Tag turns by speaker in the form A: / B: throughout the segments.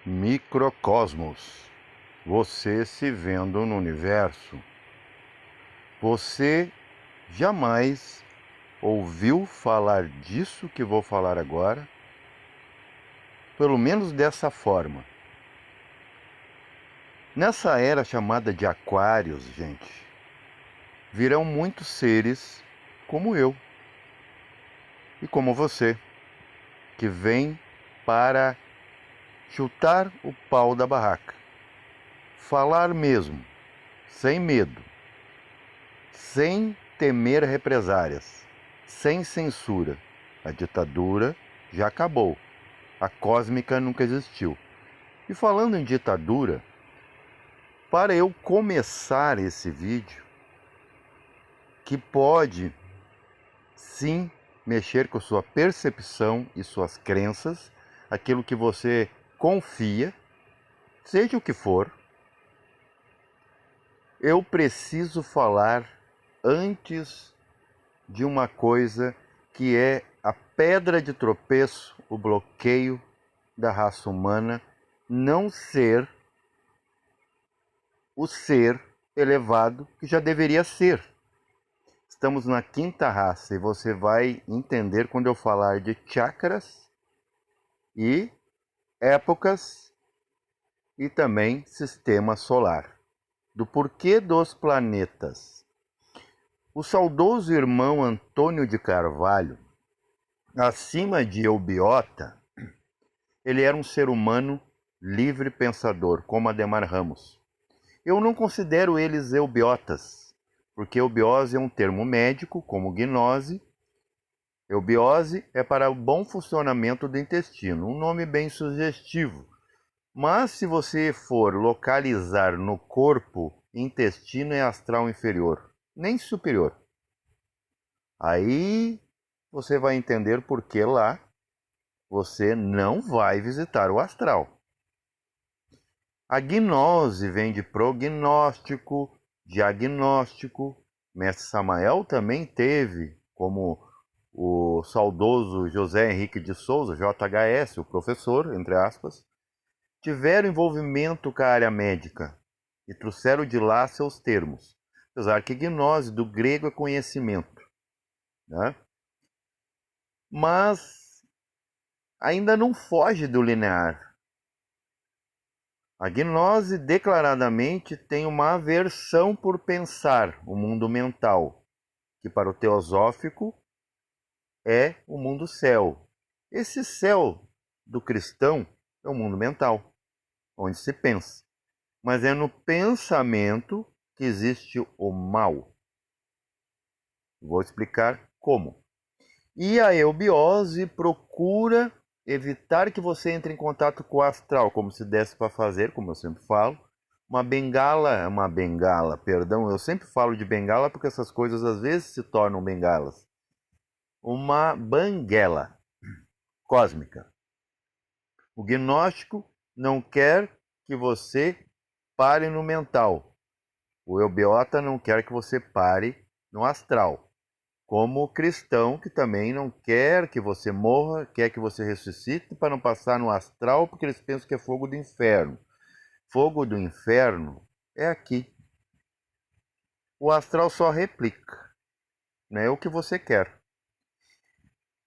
A: Microcosmos. Você se vendo no universo. Você jamais ouviu falar disso que vou falar agora? Pelo menos dessa forma. Nessa era chamada de Aquários, gente, virão muitos seres como eu e como você, que vêm para chutar o pau da barraca. Falar mesmo, sem medo, sem temer represárias, sem censura. A ditadura já acabou. A cósmica nunca existiu. E falando em ditadura, para eu começar esse vídeo, que pode sim mexer com sua percepção e suas crenças, aquilo que você confia, seja o que for, eu preciso falar antes de uma coisa que é a pedra de tropeço, o bloqueio da raça humana, não ser o ser elevado que já deveria ser. Estamos na quinta raça e você vai entender quando eu falar de chakras e épocas e também sistema solar, do porquê dos planetas. O saudoso irmão Antônio de Carvalho, acima de eubiota, ele era um ser humano livre pensador, como Adhemar Ramos. Eu não considero eles eubiotas, porque eubiose é um termo médico, como gnose. Eubiose é para o bom funcionamento do intestino, um nome bem sugestivo. Mas se você for localizar no corpo, intestino é astral inferior, nem superior. Aí você vai entender por que lá você não vai visitar o astral. A gnose vem de prognóstico, diagnóstico. Mestre Samael também teve, como o saudoso José Henrique de Souza, JHS, o professor, entre aspas, tiveram envolvimento com a área médica e trouxeram de lá seus termos. Apesar que gnose do grego é conhecimento, né? Mas ainda não foge do linear. A gnose declaradamente tem uma aversão por pensar o mundo mental, que para o teosófico é o mundo céu. Esse céu do cristão é o mundo mental, onde se pensa. Mas é no pensamento que existe o mal. Vou explicar como. E a eubiose procura evitar que você entre em contato com o astral, como se desse para fazer, como eu sempre falo. Perdão, eu sempre falo de bengala porque essas coisas às vezes se tornam bengalas. Uma banguela cósmica. O gnóstico não quer que você pare no mental. O eubiota não quer que você pare no astral. Como o cristão que também não quer que você morra, quer que você ressuscite para não passar no astral, porque eles pensam que é fogo do inferno. Fogo do inferno é aqui. O astral só replica, né? O que você quer.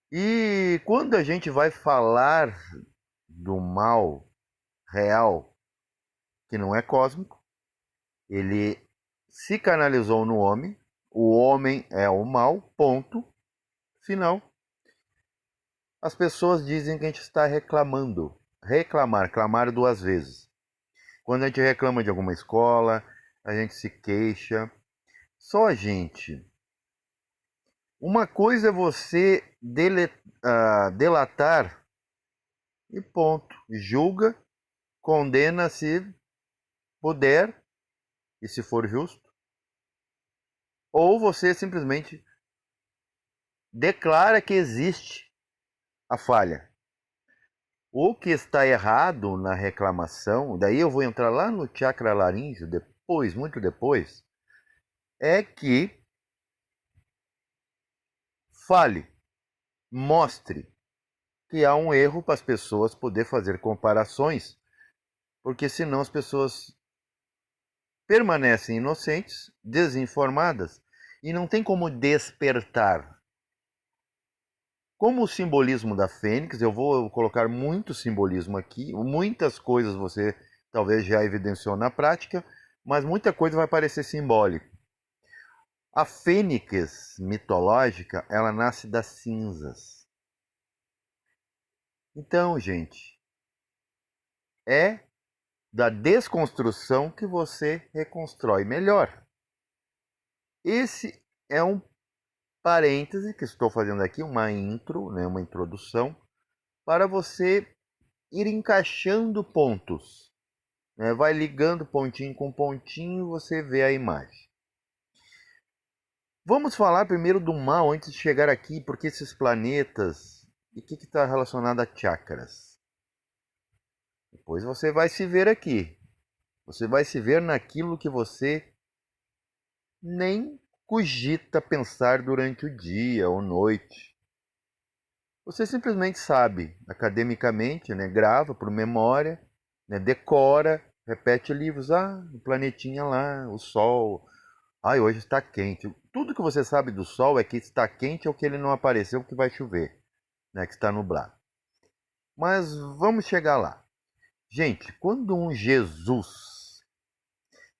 A: E quando a gente vai falar do mal real, que não é cósmico, ele se canalizou no homem, o homem é o mal, ponto, final. As pessoas dizem que a gente está reclamando. Reclamar, clamar duas vezes. Quando a gente reclama de alguma escola, a gente se queixa. Só, gente, uma coisa é você delatar e ponto. Julga, condena se puder e se for justo. Ou você simplesmente declara que existe a falha. O que está errado na reclamação, daí eu vou entrar lá no chakra laríngeo depois, muito depois, é que fale, mostre que há um erro para as pessoas poder fazer comparações porque senão as pessoas permanecem inocentes, desinformadas e não tem como despertar. Como o simbolismo da Fênix, eu vou colocar muito simbolismo aqui, muitas coisas você talvez já evidenciou na prática, mas muita coisa vai parecer simbólico. A Fênix mitológica, ela nasce das cinzas. Então, gente, é da desconstrução que você reconstrói melhor. Esse é um parêntese que estou fazendo aqui, uma intro, né, uma introdução, para você ir encaixando pontos. Né? Vai ligando pontinho com pontinho, você vê a imagem. Vamos falar primeiro do mal antes de chegar aqui, porque esses planetas e o que está relacionado a chakras. Depois você vai se ver aqui. Você vai se ver naquilo que você nem cogita pensar durante o dia ou noite. Você simplesmente sabe, academicamente, né, grava por memória, né, decora, repete livros. Ah, o planetinha lá, o Sol. Ah, hoje está quente. Tudo que você sabe do Sol é que está quente ou que ele não apareceu, que vai chover, né, que está nublado. Mas vamos chegar lá. Gente, quando um Jesus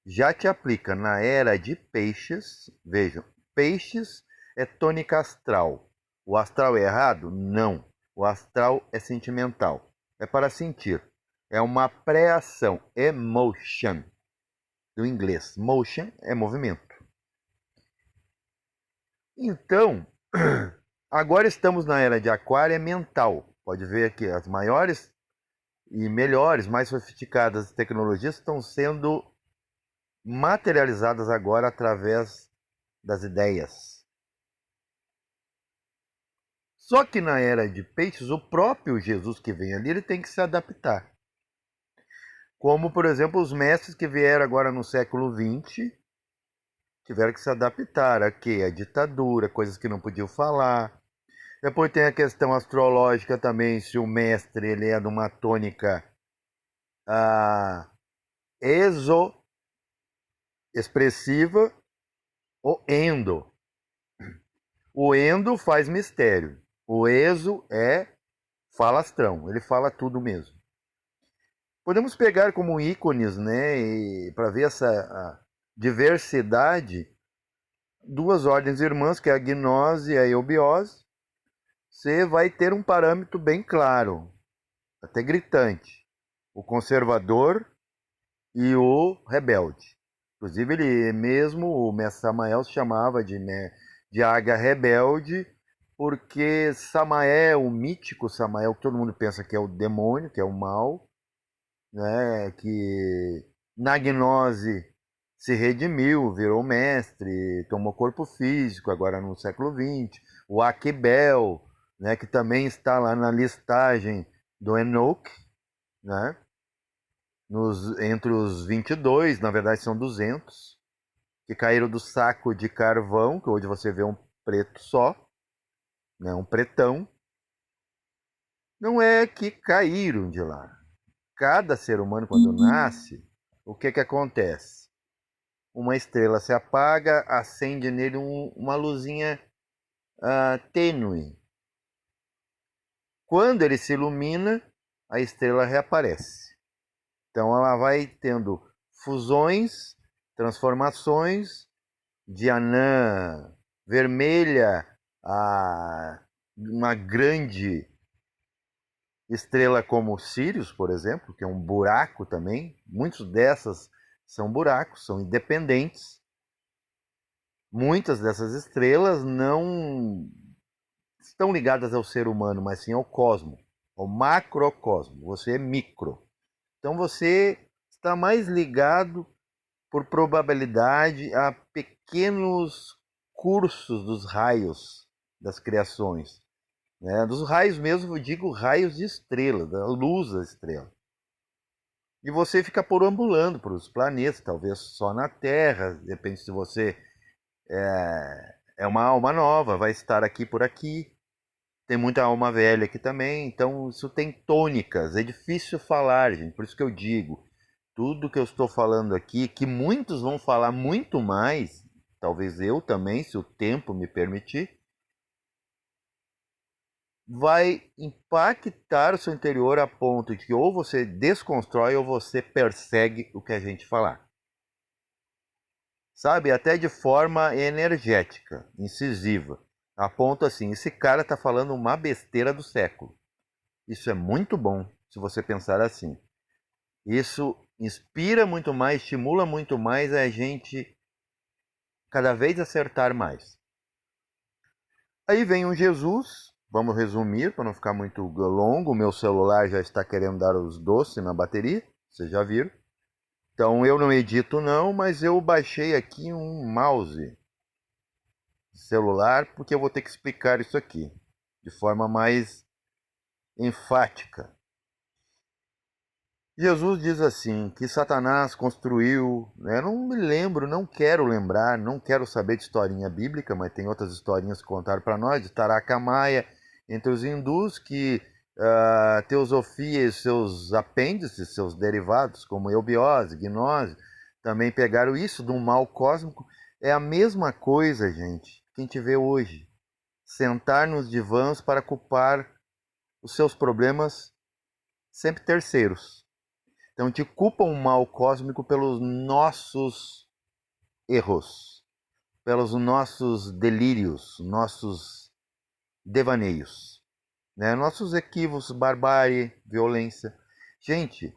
A: já te aplica na era de peixes, vejam, peixes é tônica astral. O astral é errado? Não. O astral é sentimental. É para sentir. É uma pré-ação. Emotion. Do inglês. Motion é movimento. Então, agora estamos na era de aquário, é mental. Pode ver que as maiores e melhores, mais sofisticadas tecnologias estão sendo materializadas agora através das ideias. Só que na era de peixes, o próprio Jesus que vem ali, ele tem que se adaptar. Como, por exemplo, os mestres que vieram agora no século XX, tiveram que se adaptar a quê? A ditadura, coisas que não podiam falar. Depois tem a questão astrológica também, se o mestre ele é de uma tônica exo-expressiva ou endo. O endo faz mistério. O exo é falastrão, ele fala tudo mesmo. Podemos pegar como ícones, né, para ver essa diversidade, duas ordens irmãs, que é a gnose e a eubiose. Você vai ter um parâmetro bem claro, até gritante. O conservador e o rebelde. Inclusive, ele mesmo, o mestre Samael, se chamava de águia rebelde, porque Samael, o mítico Samael, que todo mundo pensa que é o demônio, que é o mal, né, que na gnose se redimiu, virou mestre, tomou corpo físico, agora no século XX. O Aquibel, né, que também está lá na listagem do Enoch, né, entre os 22, na verdade são 200, que caíram do saco de carvão, que hoje você vê um preto só, né, um pretão. Não é que caíram de lá. Cada ser humano, quando nasce, o que acontece? Uma estrela se apaga, acende nele uma luzinha tênue. Quando ele se ilumina, a estrela reaparece. Então ela vai tendo fusões, transformações de anã vermelha a uma grande estrela como Sirius, por exemplo, que é um buraco também. Muitas dessas são buracos, são independentes. Muitas dessas estrelas não estão ligadas ao ser humano, mas sim ao cosmos, ao macrocosmo. Você é micro. Então você está mais ligado, por probabilidade, a pequenos cursos dos raios das criações. Né? Dos raios mesmo, eu digo raios de estrela, da luz da estrela. E você fica perambulando para os planetas, talvez só na Terra, depende se você é uma alma nova, vai estar aqui por aqui. Tem muita alma velha aqui também, então isso tem tônicas. É difícil falar, gente, por isso que eu digo. tudo que eu estou falando aqui, que muitos vão falar muito mais, talvez eu também, se o tempo me permitir, vai impactar o seu interior a ponto de que ou você desconstrói ou você persegue o que a gente falar. Sabe? Até de forma energética, incisiva. A ponto assim, esse cara está falando uma besteira do século. Isso é muito bom, se você pensar assim. Isso inspira muito mais, estimula muito mais a gente cada vez acertar mais. Aí vem um Jesus, vamos resumir para não ficar muito longo, o meu celular já está querendo dar os doces na bateria, vocês já viram. Então eu não edito não, mas eu baixei aqui um mouse celular porque eu vou ter que explicar isso aqui de forma mais enfática. Jesus diz assim, que Satanás construiu, né? Eu não me lembro, não quero lembrar, não quero saber de historinha bíblica, mas tem outras historinhas que contaram para nós, de Tarakamaia, entre os hindus, que teosofia e seus apêndices, seus derivados, como eubiose, gnose, também pegaram isso de um mal cósmico. É a mesma coisa, gente, que a gente vê hoje. Sentar nos divãs para culpar os seus problemas sempre terceiros. Então te culpa um mal cósmico pelos nossos erros, pelos nossos delírios, nossos devaneios, né? Nossos equívocos, barbárie, violência. Gente,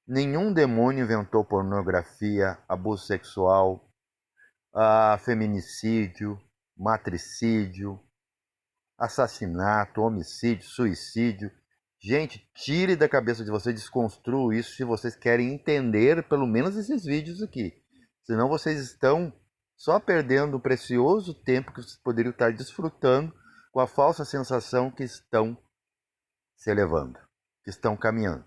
A: nenhum demônio inventou pornografia, abuso sexual, feminicídio, matricídio, assassinato, homicídio, suicídio. Gente, tire da cabeça de vocês, desconstrua isso se vocês querem entender pelo menos esses vídeos aqui. Senão vocês estão só perdendo o precioso tempo que vocês poderiam estar desfrutando com a falsa sensação que estão se elevando, que estão caminhando.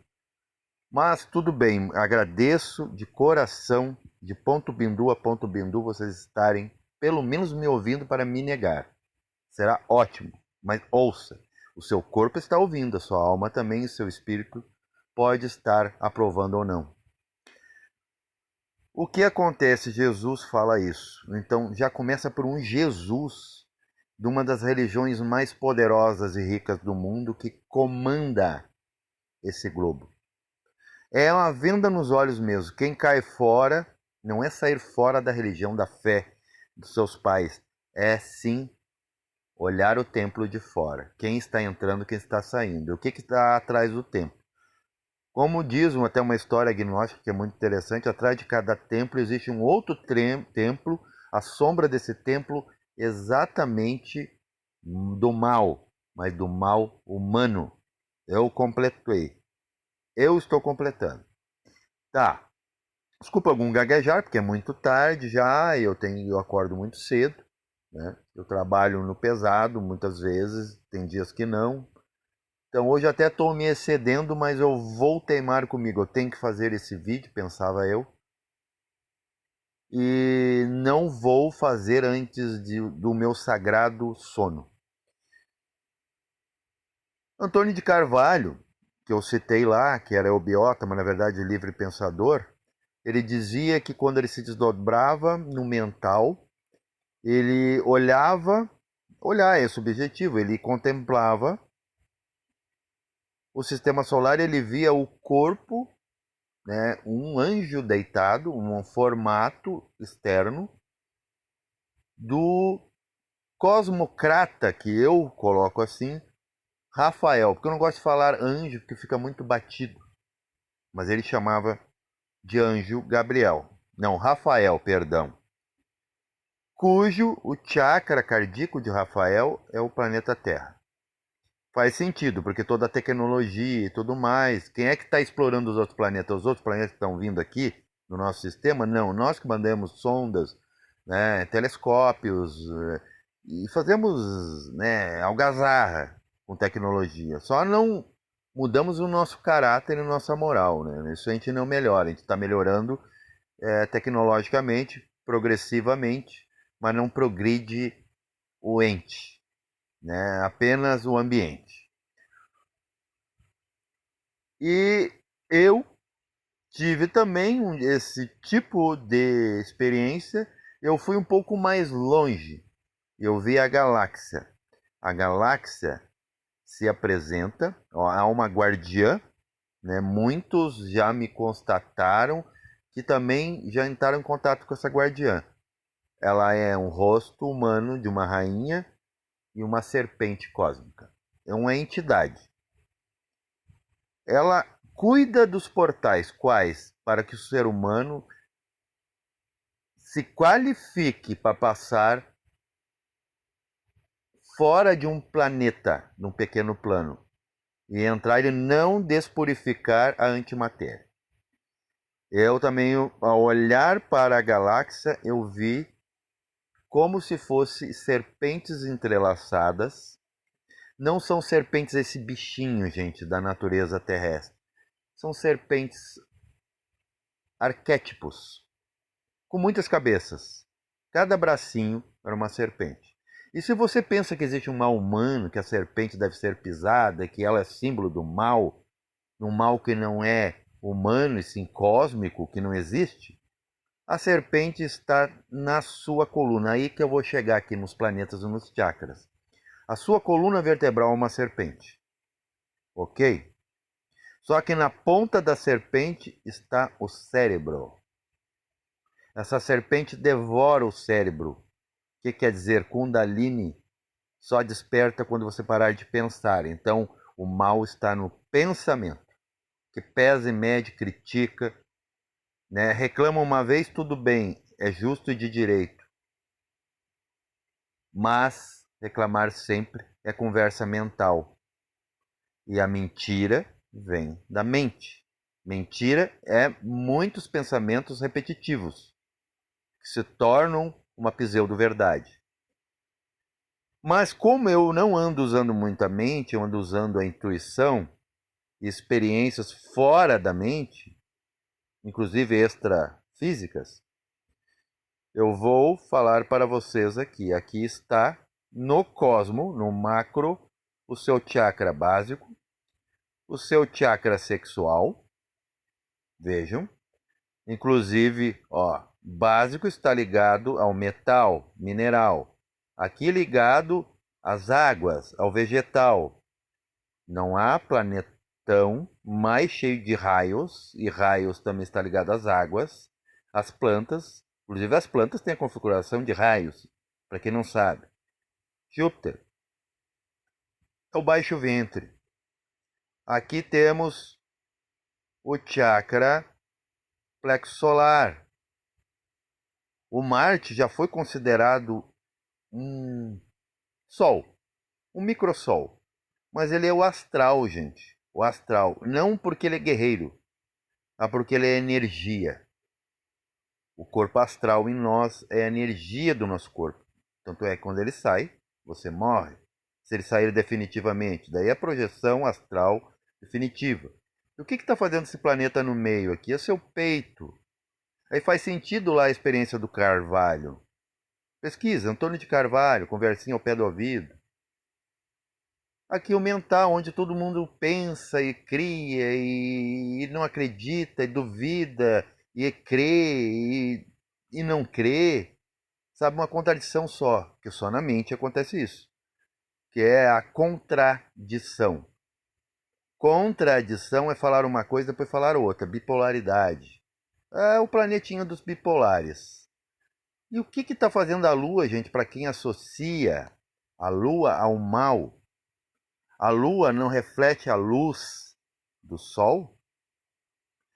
A: Mas tudo bem, agradeço de coração, de ponto bindu a ponto bindu, vocês estarem pelo menos me ouvindo para me negar. Será ótimo, mas ouça. O seu corpo está ouvindo, a sua alma também e o seu espírito pode estar aprovando ou não. O que acontece? Jesus fala isso. Então já começa por um Jesus de uma das religiões mais poderosas e ricas do mundo que comanda esse globo. É uma venda nos olhos mesmo. Quem cai fora não é sair fora da religião, da fé dos seus pais. É sim olhar o templo de fora. Quem está entrando, quem está saindo. O que está atrás do templo? Como diz até uma história agnóstica que é muito interessante, atrás de cada templo existe um outro templo, a sombra desse templo exatamente do mal, mas do mal humano. Eu completei. Eu estou completando. Tá. Desculpa algum gaguejar, porque é muito tarde já, eu acordo muito cedo, né? Eu trabalho no pesado muitas vezes, tem dias que não. Então hoje até estou me excedendo, mas eu vou teimar comigo. Eu tenho que fazer esse vídeo, pensava eu. E não vou fazer antes do meu sagrado sono. Antônio de Carvalho, que eu citei lá, que era eubiota, mas na verdade livre pensador, ele dizia que quando ele se desdobrava no mental, ele olhar é subjetivo, ele contemplava o sistema solar, ele via o corpo, né, um anjo deitado, um formato externo do cosmocrata, que eu coloco assim, Rafael, porque eu não gosto de falar anjo, porque fica muito batido, mas ele chamava de anjo Gabriel, não, Rafael, perdão, cujo o chakra cardíaco de Rafael é o planeta Terra. Faz sentido, porque toda a tecnologia e tudo mais. Quem é que está explorando os outros planetas? Os outros planetas que estão vindo aqui no nosso sistema? Não, nós que mandamos sondas, né, telescópios e fazemos, né, algazarra com tecnologia. Só não mudamos o nosso caráter e a nossa moral, né? Isso a gente não melhora. A gente está melhorando tecnologicamente, progressivamente, mas não progride o ente, né? Apenas o ambiente. E eu tive também esse tipo de experiência. Eu fui um pouco mais longe. Eu vi a galáxia. A galáxia se apresenta, ó, há uma guardiã, né? Muitos já me constataram que também já entraram em contato com essa guardiã. Ela é um rosto humano de uma rainha e uma serpente cósmica. É uma entidade. Ela cuida dos portais, quais? Para que o ser humano se qualifique para passar fora de um planeta, num pequeno plano, e entrar e não despurificar a antimatéria. Eu também, ao olhar para a galáxia, eu vi como se fossem serpentes entrelaçadas. Não são serpentes esse bichinho, gente, da natureza terrestre. São serpentes arquétipos, com muitas cabeças. Cada bracinho era uma serpente. E se você pensa que existe um mal humano, que a serpente deve ser pisada, que ela é símbolo do mal, um mal que não é humano e sim cósmico, que não existe, a serpente está na sua coluna. Aí que eu vou chegar aqui nos planetas e nos chakras. A sua coluna vertebral é uma serpente, ok? Só que na ponta da serpente está o cérebro. Essa serpente devora o cérebro. O que quer dizer? Kundalini só desperta quando você parar de pensar. Então, o mal está no pensamento, que pesa e mede, critica, né? Reclama uma vez, tudo bem, é justo e de direito. Mas reclamar sempre é conversa mental. E a mentira vem da mente. Mentira é muitos pensamentos repetitivos, que se tornam uma pseudo-verdade. Mas como eu não ando usando muito a mente, eu ando usando a intuição e experiências fora da mente, inclusive extrafísicas, eu vou falar para vocês aqui. Aqui está no cosmo, no macro, o seu chakra básico, o seu chakra sexual. Vejam. Inclusive, ó, básico está ligado ao metal, mineral. Aqui ligado às águas, ao vegetal. Não há planetão mais cheio de raios, e raios também está ligado às águas, às plantas. Inclusive, as plantas têm a configuração de raios, para quem não sabe. Júpiter é o baixo ventre. Aqui temos o chakra plexo solar. O Marte já foi considerado um Sol, um microsol. Mas ele é o astral, gente. O astral. Não porque ele é guerreiro, mas porque ele é energia. O corpo astral em nós é a energia do nosso corpo. Tanto é que quando ele sai, você morre. Se ele sair definitivamente. Daí a projeção astral definitiva. E o que está fazendo esse planeta no meio aqui? É seu peito. Aí faz sentido lá a experiência do Carvalho. Pesquisa, Antônio de Carvalho, conversinha ao pé do ouvido. Aqui o mental, onde todo mundo pensa e cria e não acredita e duvida e crê e não crê. Sabe, uma contradição só, que só na mente acontece isso, que é a contradição. Contradição é falar uma coisa e depois falar outra, bipolaridade. É o planetinha dos bipolares. E o que está fazendo a Lua, gente, para quem associa a Lua ao mal? A Lua não reflete a luz do Sol?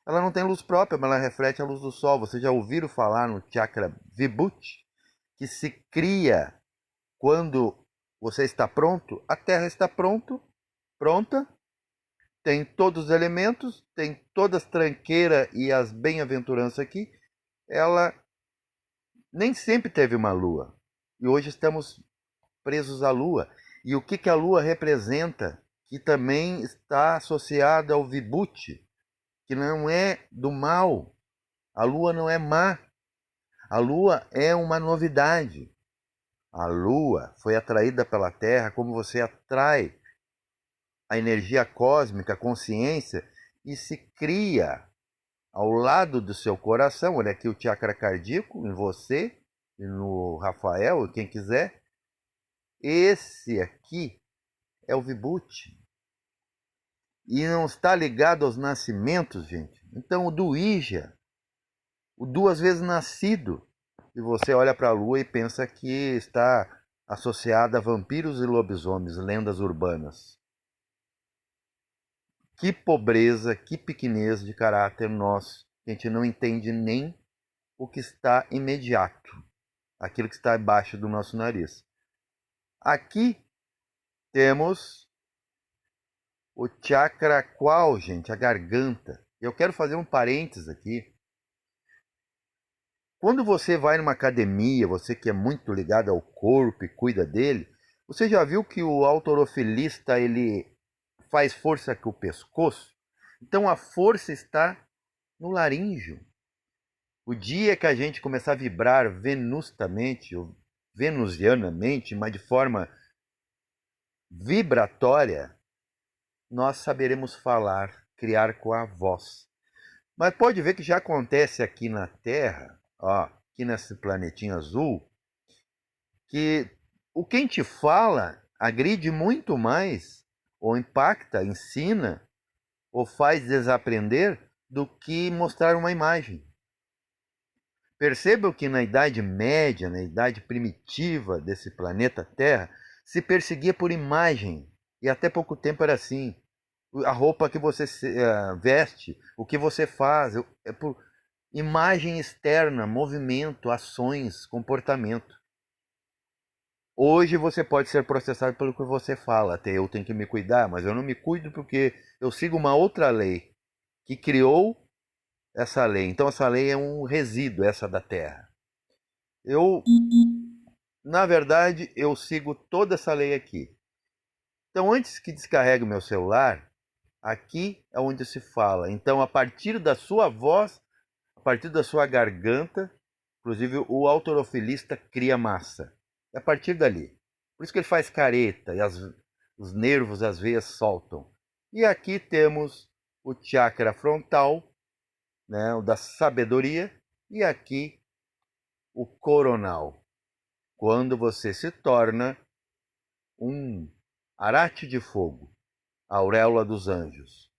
A: Ela não tem luz própria, mas ela reflete a luz do Sol. Vocês já ouviram falar no chakra Vibhuti, que se cria quando você está pronto? A Terra está pronta, tem todos os elementos, tem todas as tranqueiras e as bem-aventuranças aqui. Ela nem sempre teve uma Lua. E hoje estamos presos à Lua. E o que a Lua representa? Que também está associada ao Vibhuti, que não é do mal. A Lua não é má. A Lua é uma novidade. A Lua foi atraída pela Terra como você atrai a energia cósmica, a consciência, e se cria ao lado do seu coração. Olha aqui o chakra cardíaco em você e no Rafael, e quem quiser. Esse aqui é o Vibhuti. E não está ligado aos nascimentos, gente. Então o do Ija, o duas vezes nascido, e você olha para a lua e pensa que está associada a vampiros e lobisomens, lendas urbanas. Que pobreza, que pequenez de caráter nós, a gente não entende nem o que está imediato, aquilo que está abaixo do nosso nariz. Aqui temos o chakra qual, gente? A garganta. Eu quero fazer um parênteses aqui. Quando você vai numa academia, você que é muito ligado ao corpo e cuida dele, você já viu que o halterofilista ele faz força com o pescoço? Então a força está no laríngeo. O dia que a gente começar a vibrar venustamente, ou venusianamente, mas de forma vibratória, nós saberemos falar, criar com a voz. Mas pode ver que já acontece aqui na Terra, ó, aqui nesse planetinho azul, que o quem te fala agride muito mais, ou impacta, ensina, ou faz desaprender, do que mostrar uma imagem. Percebam que na Idade Média, na Idade Primitiva desse planeta Terra, se perseguia por imagem. E até pouco tempo era assim. A roupa que você veste, o que você faz, é por imagem externa, movimento, ações, comportamento. Hoje você pode ser processado pelo que você fala. Até eu tenho que me cuidar, mas eu não me cuido porque eu sigo uma outra lei que criou essa lei. Então essa lei é um resíduo, essa da Terra. Na verdade, eu sigo toda essa lei aqui. Então, antes que descarregue o meu celular, aqui é onde se fala. Então, a partir da sua voz, a partir da sua garganta, inclusive o halterofilista cria massa. É a partir dali. Por isso que ele faz careta e os nervos, as veias soltam. E aqui temos o chakra frontal, né, o da sabedoria, e aqui o coronal. Quando você se torna um arate de fogo, a auréola dos anjos.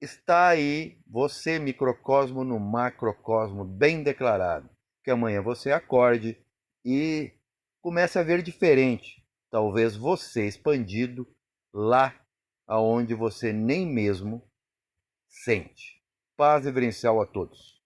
A: Está aí você, microcosmo, no macrocosmo, bem declarado. Que amanhã você acorde e comece a ver diferente. Talvez você expandido lá aonde você nem mesmo sente. Paz reverencial a todos.